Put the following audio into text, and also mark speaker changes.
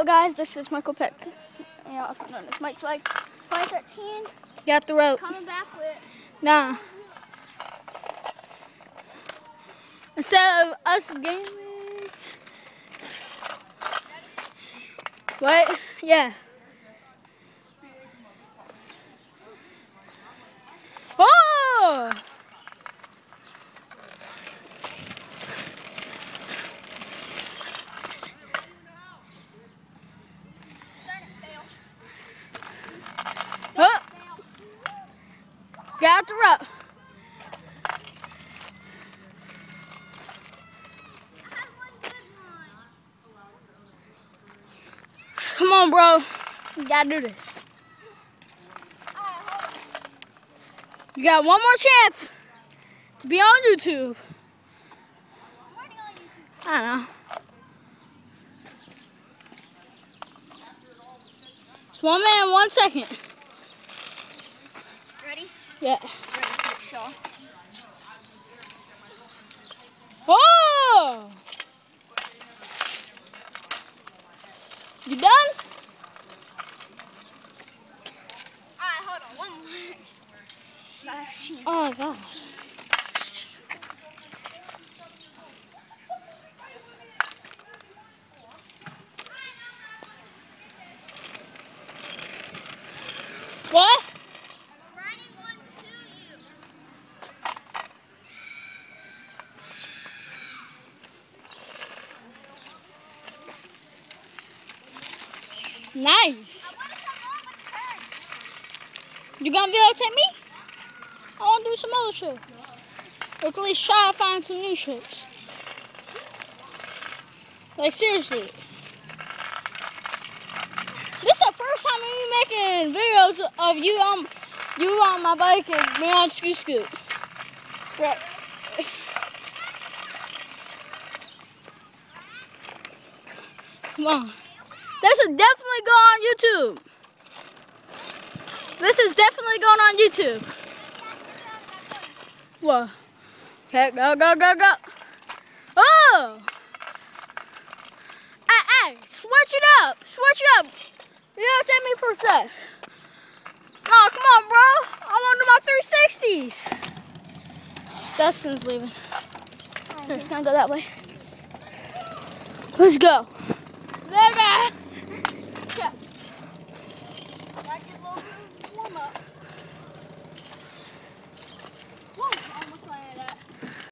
Speaker 1: Hello guys, this is Michael Peck, also known as Mike Swag. 513.
Speaker 2: Got the rope.
Speaker 1: Coming back with.
Speaker 2: Nah. Instead of us gaming. What? Yeah. Oh! Oh! Got the rope. Come on, bro. You gotta do this. You got one more chance to be on YouTube. I don't know. It's 1 minute, 1 second.
Speaker 1: Ready?
Speaker 2: Yeah.
Speaker 1: Ready for the show.
Speaker 2: Oh! You done?
Speaker 1: Alright, hold on. One more. Last chance.
Speaker 2: Oh my gosh. What?
Speaker 1: Riding one to you.
Speaker 2: Nice. You gonna videotape me? I wanna do some other shit. Or at least try to find some new tricks. Like seriously. This is the first time me making videos of you on my bike and me on Scoot Scoot. Right. Come on. This is definitely going on YouTube. This is definitely going on YouTube. Whoa. Okay, go, go, go, go. Oh! Hey, switch it up. Switch it up. You gotta take me for a sec. Oh, come on, bro. I want to do my 360s. Dustin's leaving.
Speaker 1: Alright, gonna go that way.
Speaker 2: Let's go. There, guys.